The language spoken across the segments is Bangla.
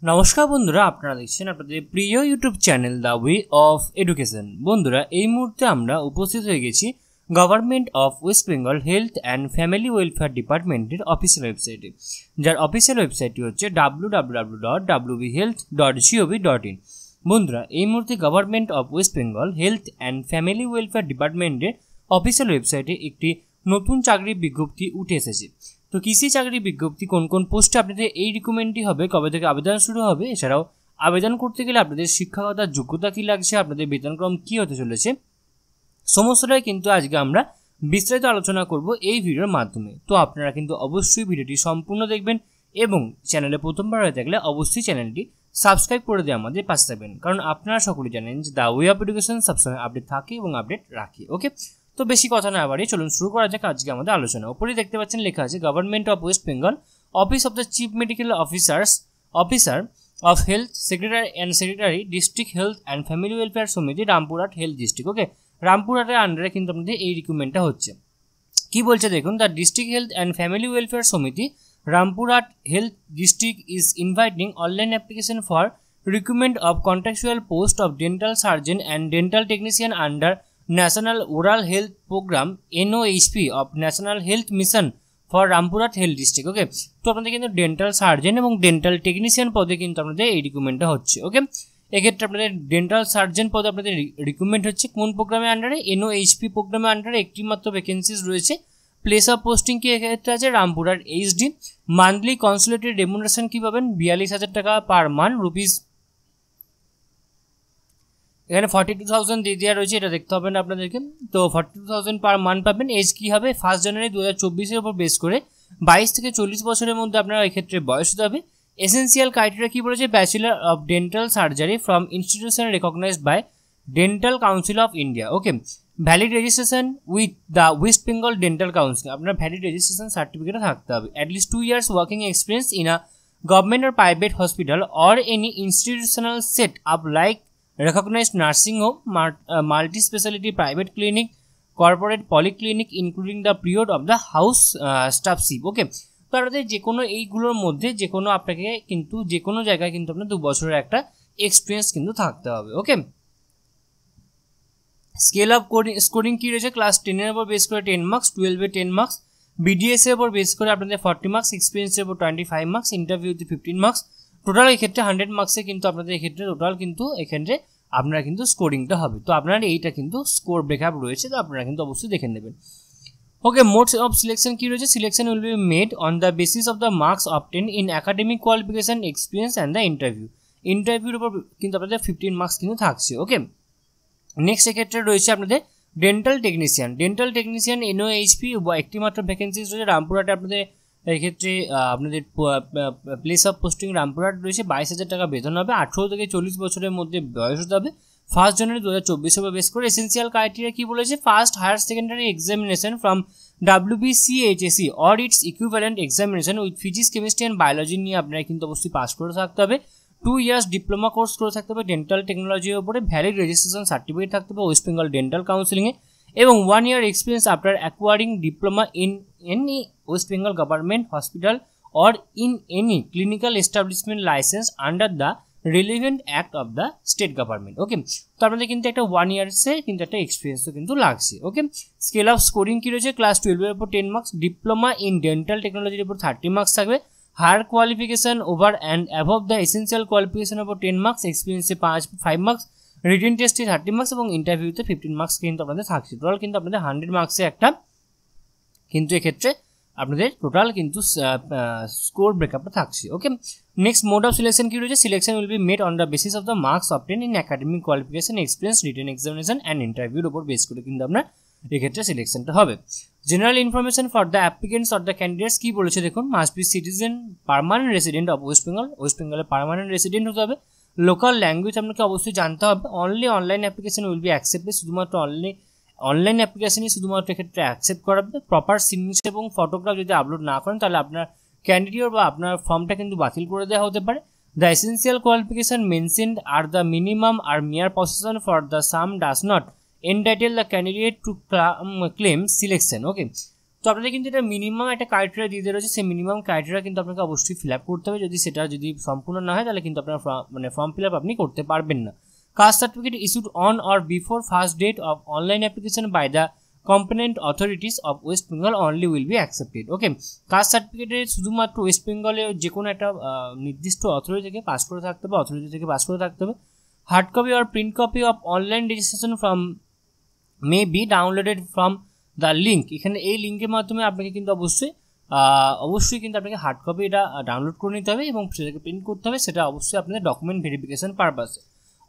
নমস্কার বন্ধুরা, আপনারা দেখছেন আপনাদের প্রিয় YouTube channel the way of education. বন্ধুরা, এই মুহূর্তে আমরা উপস্থিত হয়ে গেছি government of West Bengal health and family welfare ডিপার্টমেন্টের অফিসিয়াল ওয়েবসাইটে, যার অফিসিয়াল ওয়েবসাইটটি হচ্ছে www.wbhealth.gov.in। বন্ধুরা, এই মুহূর্তে government of West Bengal health and family welfare ডিপার্টমেন্টের অফিসিয়াল ওয়েবসাইটে একটি নতুন চাকরির বিজ্ঞপ্তি উঠে এসেছে। তো কৃষি চাকরির বিজ্ঞপ্তি কোন কোন পোস্টে আপনাদের এই রিক্রুটমেন্টটি হবে, কবে থেকে আবেদন শুরু হবে, এছাড়াও আবেদন করতে গেলে আপনাদের শিক্ষাগত যোগ্যতা কী লাগছে, আপনাদের বেতনক্রম কী হতে চলেছে, সমস্তটাই কিন্তু আজকে আমরা বিস্তারিত আলোচনা করব এই ভিডিওর মাধ্যমে। তো আপনারা কিন্তু অবশ্যই ভিডিওটি সম্পূর্ণ দেখবেন এবং চ্যানেলে প্রথমবার হয়ে থাকলে অবশ্যই চ্যানেলটি সাবস্ক্রাইব করে দিয়ে আমাদের পাশে থাকবেন, কারণ আপনারা সকলেই জানেন যে দ্য ওয়ে অফ এডুকেশন সবসময় আপডেট থাকে এবং আপডেট রাখি। ওকে, তো বেশি কথা না বাড়িয়ে চলুন শুরু করা যাক আজকে আমাদের আলোচনা। উপরে দেখতে পাচ্ছেন লেখা আছে government of West Bengal office of the chief medical officer of health secretary district health and family welfare Samiti, Rampurhat health district. Okay, রামপুরহাটের আন্ডারে কিন্তু আপনাদের এই রিক্রুটমেন্টটা হচ্ছে। কি বলছে দেখুন, the district health and family welfare Samiti Rampurhat health district is inviting online application for recruitment of contractual post of dental surgeon and dental technician under National Oral Health Program NOHP of National Health Mission for Rampurhat Health District। ওকে, তো আপনাদের কিন্তু ডেন্টাল সার্জন এবং ডেন্টাল টেকনিশিয়ান পদে কিন্তু আপনাদের এই রিক্রুটমেন্টটা হচ্ছে। ওকে, এক্ষেত্রে আপনাদের ডেন্টাল সার্জন পদে আপনাদের রিক্রুটমেন্ট হচ্ছে কোন প্রোগ্রামের আন্ডারে? NOHP প্রোগ্রামের আন্ডারে একটি মাত্র ভ্যাকেন্সিজ রয়েছে। প্লেস অফ পোস্টিং কি এক্ষেত্রে আছে? Rampurhat HD। Monthly consolidated remuneration কি পাবেন? 42,000 টাকা পার মান্থ, রুপিস এখানে 42,000 দিয়ে দেওয়া রয়েছে, এটা দেখতে হবে না আপনাদেরকে। তো 42,000 পার মান্থ পাবেন। এজ কী হবে? 1 জানুয়ারি 2024-এর উপর বেস করে 22 থেকে 40 বছরের মধ্যে আপনারা এক্ষেত্রে বয়স হতে হবে। এসেন্সিয়াল ক্রাইটেরিয়া কী বলেছে? Bachelor of dental surgery from institution recognised by dental council of India. Okay, valid registration with the West Bengal dental council, আপনার ভ্যালিড রেজিস্ট্রেশন সার্টিফিকেটও থাকতে হবে। At least 2 years working experience in a government or private hospital or any institutional set up like recognized nursing home, multi-specialty private clinic, corporate polyclinic including the period of the house staffship। ওকে, তো আপনাদের যে কোনো এইগুলোর মধ্যে যে কোনো আপনাকে কিন্তু যে কোনো জায়গায় কিন্তু আপনার 2 বছরের একটা এক্সপিরিয়েন্স কিন্তু থাকতে হবে। ওকে, স্কেল অফ স্কোরিং কী রয়েছে? ক্লাস 10-এর উপর বেস করে 10 মার্কস, 12-এ 10 মার্কস, BDS এর উপর বেস করে আপনাদের 40 মার্কস, এক্সপিরিয়েন্সের উপর 25 মার্কস, ইন্টারভিউতে 15 মার্কস, টোটাল এক্ষেত্রে 100 মার্কসে কিন্তু আপনাদের এক্ষেত্রে টোটাল কিন্তু এক্ষেত্রে আপনারা কিন্তু স্কোরিংটা হবে। তো আপনার এইটা কিন্তু স্কোর ব্রেকআপ রয়েছে, তো আপনারা কিন্তু অবশ্যই দেখে নেবেন। ওকে, মোডস অফ সিলেকশন কী রয়েছে? Selection will be made on the basis of the marks obtain in academic qualification, experience and the ইন্টারভিউর উপর কিন্তু আপনাদের 15 মার্কস কিন্তু থাকছে। ওকে, নেক্সট এক্ষেত্রে রয়েছে আপনাদের ডেন্টাল টেকনিশিয়ান। NOHP একটি মাত্র ভ্যাকেন্সিজ রয়েছে রামপুরহাটে। আপনাদের এক্ষেত্রে আপনাদের প্লেস অফ পোস্টিং রামপুরহাট রয়েছে। 22,000 টাকা বেতন হবে। 18 থেকে 40 বছরের মধ্যে বয়স হতে হবে। 1 জানুয়ারি 2024 বেস করে। এসেন্সিয়াল ক্রাইটেরিয়া কি বলেছে? First higher secondary examination from WBCHSE or its equivalent examination with physics, chemistry and biology নিয়ে আপনারা কিন্তু অবশ্যই পাস করে থাকতে হবে। 2 years ডিপ্লোমা কোর্স করে থাকতে হবে ডেন্টাল টেকনোলজির উপরে। ভ্যালিড রেজিস্ট্রেশন সার্টিফিকেট থাকতে হবে ওয়েস্ট বেঙ্গল ডেন্টাল কাউন্সিলিংয়ে, এবং 1 year experience after acquiring diploma in any West Bengal government hospital or in any clinical establishment license under the relevant act of the state government. Okay, তো আপনাদের কিন্তু একটা 1 yearsে কিন্তু একটা এক্সপিরিয়েন্সও কিন্তু লাগছে। ওকে, স্কেল অফ স্কোরিং কী রয়েছে? ক্লাস 12-এর উপর 10 মার্কস, ডিপ্লোমা ইন ডেন্টাল টেকনোলজির উপর 30 মার্কস থাকবে। Higher qualification over and above the essential কোয়ালিফিকেশনের উপর 10 মার্কস, এক্সপিরিয়েন্সে 5 মার্কস, রিটেন টেস্টে 30 মার্কস এবং ইন্টারভিউতে 15 মার্কস কিন্তু আপনাদের থাকছে। টোটাল কিন্তু আপনাদের 100 মার্কসে একটা কিন্তু এক্ষেত্রে আপনাদের টোটাল কিন্তু স্কোর ব্রেকআপটা থাকছে। Okay, next mode of selection কী রয়েছে? Selection will be made on the basis of the marks obtain in academic qualification, experience, written examination and ইন্টারভিউর উপর বেস করে কিন্তু আপনার এক্ষেত্রে সিলেকশনটা হবে। General information for the applicants or the candidates কী বলেছে দেখুন? Must be citizen permanent resident of West বেঙ্গলের পার্মানেন্ট রেসিডেন্ট হতে হবে। লোকাল ল্যাঙ্গুয়েজ আপনাকে অবশ্যই জানতে হবে। Only online application will be accepted, শুধুমাত্র অনলাইন অ্যাপ্লিকেশনই শুধুমাত্র এক্ষেত্রে অ্যাকসেপ্ট করা হবে। প্রপার সিগনেচার এবং ফটোগ্রাফ যদি আপলোড না করেন তাহলে আপনার ক্যান্ডিডেট বা আপনার ফর্মটা কিন্তু বাতিল করে দেওয়া হতে পারে। The essential qualification mentioned are the minimum আর mere possession for the same does not entitle the candidate to claim selection। Okay, তো আপনাদের কিন্তু এটা মিনিমাম একটা ক্রাইটেরিয়া দিতে রয়েছে, সেই মিনিমাম ক্রাইটেরিয়া কিন্তু আপনাকে অবশ্যই ফিল আপ করতে হবে। যদি সম্পূর্ণ না হয় তাহলে কিন্তু আপনার ফর্ম ফিল আপ আপনি করতে পারবেন না। Caste certificate issued on or before first date of online application by the competent authorities of West Bengal only will be accepted. Okay, caste সার্টিফিকেটে শুধুমাত্র ওয়েস্ট বেঙ্গলে যে কোনো একটা নির্দিষ্ট অথরিটি থেকে পাস করে থাকতে হবে, hard copy or print copy of online registration from may be downloaded from the link. এখানে এই লিঙ্কের মাধ্যমে আপনাকে কিন্তু অবশ্যই কিন্তু আপনাকে হার্ড কপি এটা ডাউনলোড করে নিতে হবে এবং সেটাকে প্রিন্ট করতে হবে, সেটা অবশ্যই আপনাদের ডকুমেন্ট ভেরিফিকেশন পারপাসে।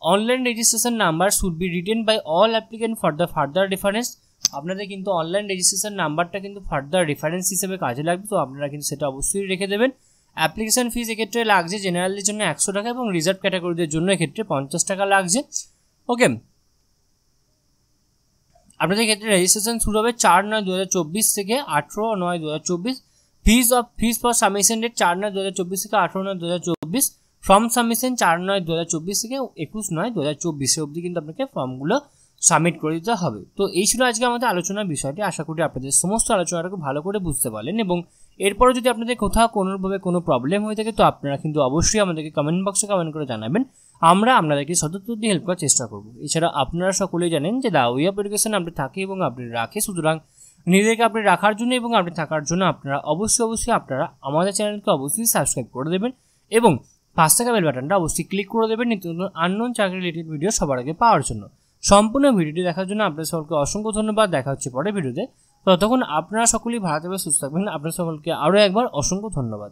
Online registration number should be written by all applicant for the further reference. আপনাদের কিন্তু অনলাইন রেজিস্ট্রেশন নাম্বারটা কিন্তু ফার্দার রেফারেন্স হিসেবে কাজে লাগবে, তো আপনারা কিন্তু সেটা অবশ্যই রেখে দেবেন। অ্যাপ্লিকেশন ফিজ এক্ষেত্রে লাগছে জেনারেলের জন্য 100 টাকা এবং রিজার্ভ ক্যাটাগরিদের জন্য এক্ষেত্রে 50 টাকা লাগছে। ওকে, আপনাদের ক্ষেত্রে রেজিস্ট্রেশন শুরু হবে 4/9/2024 থেকে 18/9/2024। ফিজ ফর সাবমিশন ডেট 4/9/2024 থেকে 18/9/2024। ফর্ম সাবমিশন 4/9/2024 থেকে 21/9/2024 অবধি কিন্তু আপনাকে ফর্মগুলো সাবমিট করে দিতে হবে। তো এই ছিল আজকে আমাদের আলোচনার বিষয়টি। আশা করি আপনাদের সমস্ত আলোচনাটাকে ভালো করে বুঝতে পারলেন, এবং এরপরে যদি আপনাদের কোথাও কোনোভাবে কোনো প্রবলেম হয়ে থাকে তো আপনারা কিন্তু অবশ্যই আমাদেরকে কমেন্ট বক্সে কমেন্ট করে জানাবেন, আমরা আপনাদেরকে সদুত্তর দিয়ে হেল্প করার চেষ্টা করব। এছাড়া আপনারা সকলেই জানেন যে দ্য ওয়ে অফ এডুকেশন আপনি থাকে এবং আপনি রাখে, সুতরাং নিজেদেরকে আপনি রাখার জন্য এবং আপনি থাকার জন্য আপনারা অবশ্যই আপনারা আমাদের চ্যানেলকে অবশ্যই সাবস্ক্রাইব করে দেবেন এবং পাশে থাকা বেল বাটনটা অবশ্যই ক্লিক করে দেবেন নিত্য নতুন আননোন চাকরি রিলেটেড ভিডিও সবার আগে পাওয়ার জন্য। সম্পূর্ণ ভিডিওটি দেখার জন্য আপনাদের সকলকে অসংখ্য ধন্যবাদ। দেখা হচ্ছে পরের ভিডিওতে, ততক্ষণ আপনারা সকলেই ভালো থাকবেন, সুস্থ থাকবেন। আপনাদের সকলকে আরও একবার অসংখ্য ধন্যবাদ।